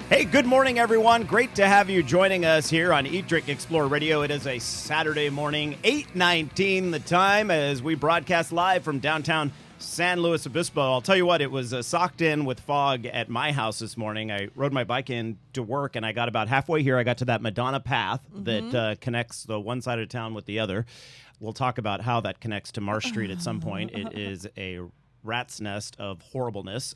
Hey, good morning, everyone. Great to have you joining us here on Eat, Drink, Explore Radio. It is a Saturday morning, 8:19 the time, as we broadcast live from downtown San Luis Obispo. I'll tell you what, it was socked in with fog at my house this morning. I rode my bike in to work, and I got about halfway here. I got to that Madonna path that connects the one side of town with the other. We'll talk about how that connects to Marsh Street at some point. It is a rat's nest of horribleness.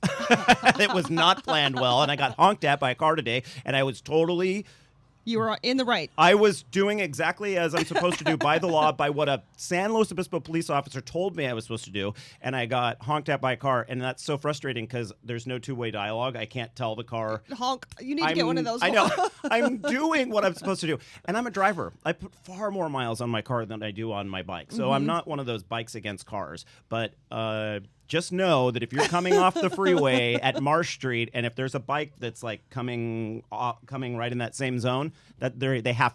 It was not planned well, and I got honked at by a car today, and I was totally... You were in the right. I was doing exactly as I'm supposed to do by the law, by what a San Luis Obispo police officer told me I was supposed to do, and I got honked at by a car, and that's so frustrating because there's no two-way dialogue. I can't tell the car. Honk. You need to get one of those. I know. I'm doing what I'm supposed to do, and I'm a driver. I put far more miles on my car than I do on my bike, so I'm not one of those bikes against cars, but... just know that if you're coming off the freeway at Marsh Street, and if there's a bike that's like coming right in that same zone, that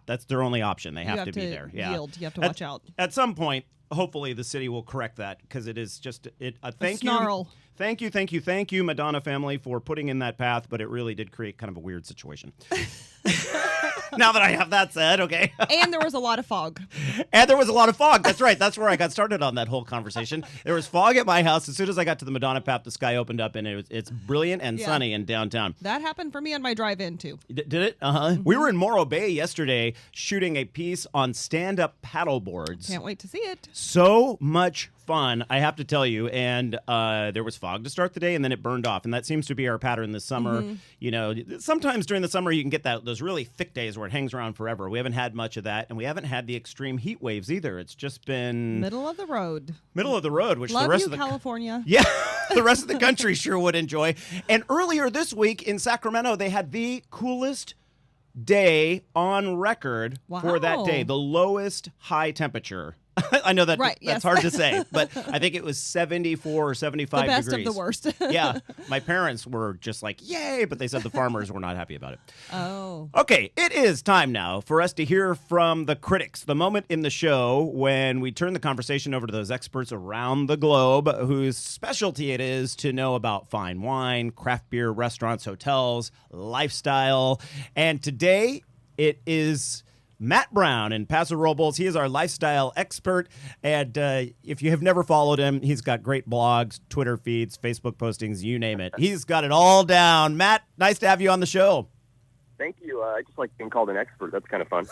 that's their only option. They have to be there. Yeah. Yield. You have to watch out. At some point, hopefully, the city will correct that because it is just thank you. Snarl. Thank you, Madonna family, for putting in that path, but it really did create kind of a weird situation. Now that I have that said, okay. And there was a lot of fog. That's right. That's where I got started on that whole conversation. There was fog at my house. As soon as I got to the Madonna path, the sky opened up, and it's brilliant and sunny in downtown. That happened for me on my drive-in, too. Did it? Uh-huh. We were in Morro Bay yesterday shooting a piece on stand-up paddle boards. Can't wait to see it. So much fun, I have to tell you. And there was fog to start the day, and then it burned off. And that seems to be our pattern this summer. You know, sometimes during the summer you can get those really thick days where it hangs around forever. We haven't had much of that, and we haven't had the extreme heat waves either. It's just been middle of the road, which Love the rest you, of the California. Yeah, the rest of the country sure would enjoy. And earlier this week in Sacramento, they had the coolest day on record for that day, the lowest high temperature. I know that that's hard to say, but I think it was 74 or 75 degrees. The best of the worst. Yeah. My parents were just like, yay, but they said the farmers were not happy about it. Oh. Okay, it is time now for us to hear from the critics, the moment in the show when we turn the conversation over to those experts around the globe whose specialty it is to know about fine wine, craft beer, restaurants, hotels, lifestyle. And today it is Matt Browne in Paso Robles. He is our lifestyle expert, and if you have never followed him, he's got great blogs, Twitter feeds, Facebook postings, you name it. He's got it all down. Matt, nice to have you on the show. Thank you. I just like being called an expert. That's kind of fun.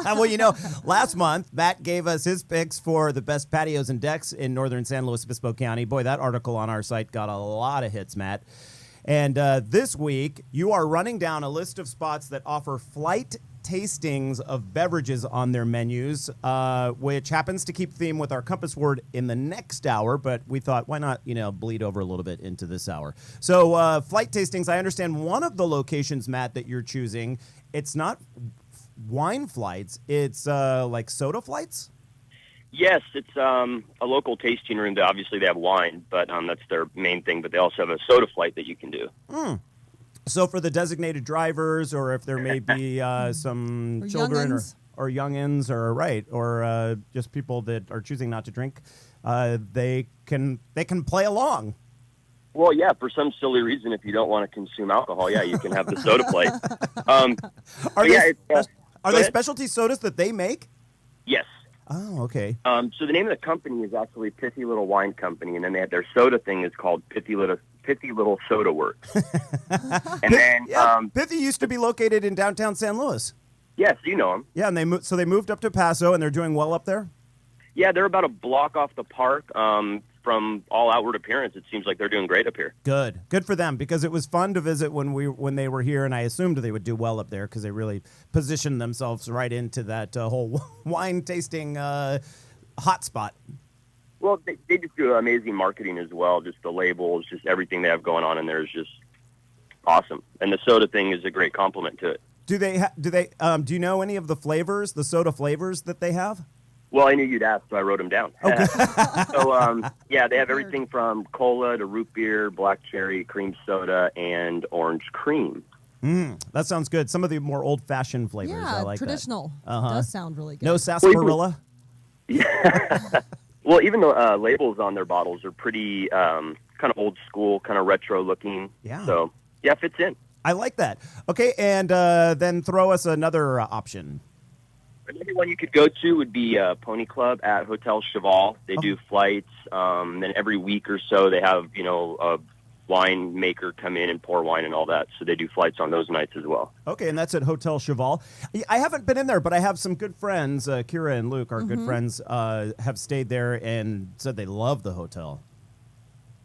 Well, you know, last month, Matt gave us his picks for the best patios and decks in northern San Luis Obispo County. Boy, that article on our site got a lot of hits, Matt. And this week, you are running down a list of spots that offer flight tastings of beverages on their menus, which happens to keep theme with our compass word in the next hour, but we thought, why not, bleed over a little bit into this hour. So flight tastings, I understand one of the locations, Matt, that you're choosing, it's not wine flights, it's like soda flights? Yes, it's a local tasting room. Obviously, they have wine, but that's their main thing, but they also have a soda flight that you can do. So for the designated drivers, or if there may be some or children youngins. or youngins, or just people that are choosing not to drink, they can play along. Well, yeah, for some silly reason, if you don't want to consume alcohol, yeah, you can have the soda flight. Are they specialty sodas that they make? Yes. Oh, okay. So the name of the company is actually Pithy Little Wine Company, and then they have their soda thing is called Pithy Little Soda Works. And then Pithy used to be located in downtown San Luis. Yes, you know them. Yeah, and they moved up to Paso, and they're doing well up there. Yeah, they're about a block off the park. From all outward appearance, it seems like they're doing great up here. Good for them, because it was fun to visit when they were here, and I assumed they would do well up there because they really positioned themselves right into that whole wine tasting hotspot. Well, they just do amazing marketing as well. Just the labels, just everything they have going on in there is just awesome. And the soda thing is a great compliment to it. Do you know any of the flavors, the soda flavors that they have? Well, I knew you'd ask, so I wrote them down. Okay. So, yeah, they have everything from cola to root beer, black cherry, cream soda, and orange cream. That sounds good. Some of the more old-fashioned flavors, I like traditional. That. Uh-huh. Does sound really good. No sarsaparilla? Yeah. Well, even the labels on their bottles are pretty kind of old school, kind of retro looking. Yeah. So, yeah, it fits in. I like that. Okay, and then throw us another option. Another one you could go to would be Pony Club at Hotel Cheval. They do flights. Then every week or so they have, a wine maker come in and pour wine and all that. So they do flights on those nights as well. Okay, and that's at Hotel Cheval. I haven't been in there, but I have some good friends. Kira and Luke, our good friends, have stayed there and said they love the hotel.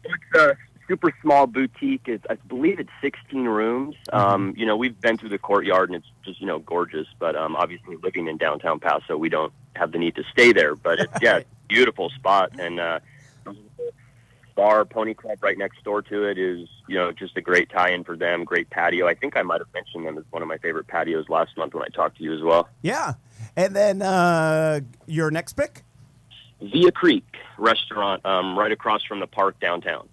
It's a super small boutique. I believe it's 16 rooms. We've been through the courtyard and it's just, gorgeous. But obviously living in downtown Paso, we don't have the need to stay there. But it's, it's a beautiful spot. And bar, Pony Club right next door to it is, just a great tie-in for them, great patio. I think I might have mentioned them as one of my favorite patios last month when I talked to you as well. Yeah. And then your next pick? Via Creek restaurant right across from the park downtown.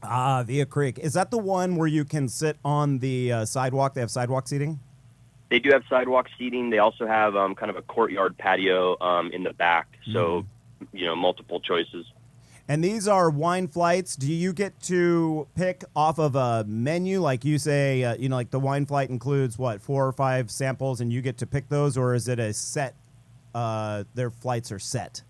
Ah, Via Creek. Is that the one where you can sit on the sidewalk? They have sidewalk seating? They do have sidewalk seating. They also have kind of a courtyard patio in the back. So, multiple choices. And these are wine flights. Do you get to pick off of a menu? Like you say, like the wine flight includes, 4 or 5 samples, and you get to pick those? Or is it a set, their flights are set?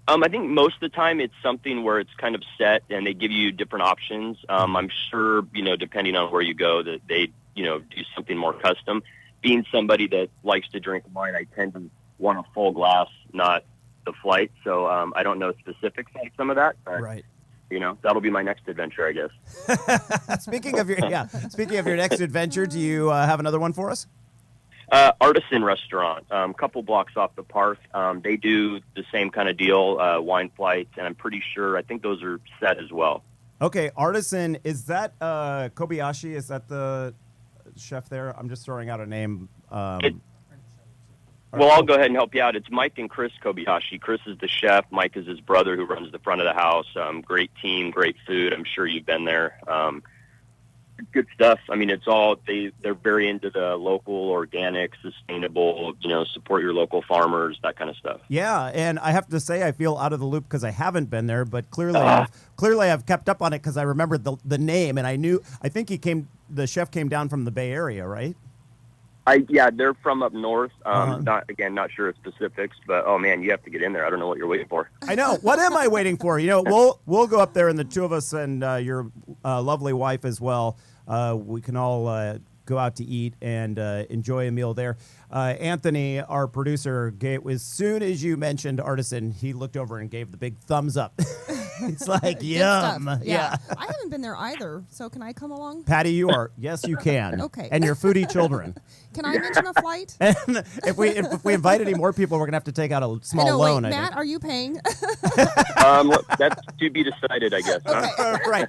I think most of the time it's something where it's kind of set and they give you different options. I'm sure, depending on where you go, that they, do something more custom. Being somebody that likes to drink wine, I tend to want a full glass, not the flight. So I don't know specifics on some of that. But, right. That'll be my next adventure, I guess. Speaking of your next adventure, do you have another one for us? Artisan restaurant, couple blocks off the park. They do the same kind of deal, wine flights, and I'm pretty sure, I think those are set as well. Okay, Artisan, is that Kobayashi? Is that the chef there? I'm just throwing out a name. Well, I'll go ahead and help you out. It's Mike and Chris Kobayashi. Chris is the chef. Mike is his brother who runs the front of the house. Great team, great food. I'm sure you've been there. Good stuff. I mean, it's all, they're very into the local, organic, sustainable, support your local farmers, that kind of stuff. Yeah, and I have to say I feel out of the loop because I haven't been there, but clearly I've kept up on it because I remembered the name, and I think the chef came down from the Bay Area, right? They're from up north. Not sure of specifics, but oh man, you have to get in there. I don't know what you're waiting for. I know. What am I waiting for? We'll go up there, and the two of us and your lovely wife as well. We can all go out to eat and enjoy a meal there. Anthony, our producer, as soon as you mentioned Artisan, he looked over and gave the big thumbs up. It's like, yum. Yeah. I haven't been there either, so can I come along? Patty, yes, you can. Okay. And your foodie children. Can I mention a flight? And if we invite any more people, we're going to have to take out a small loan. Wait, Matt, are you paying? That's to be decided, I guess. Huh? Right.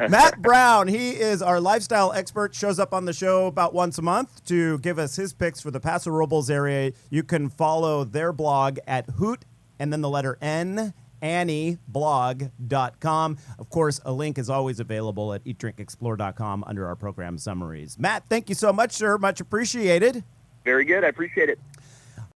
Matt Browne, he is our lifestyle expert, shows up on the show about once a month to give us his picks for the Paso Robles area. You can follow their blog at Hoot and then the letter N, AnnieBlog.com. Of course, a link is always available at eatdrinkexplore.com under our program summaries. Matt, thank you so much, sir. Much appreciated. Very good. I appreciate it.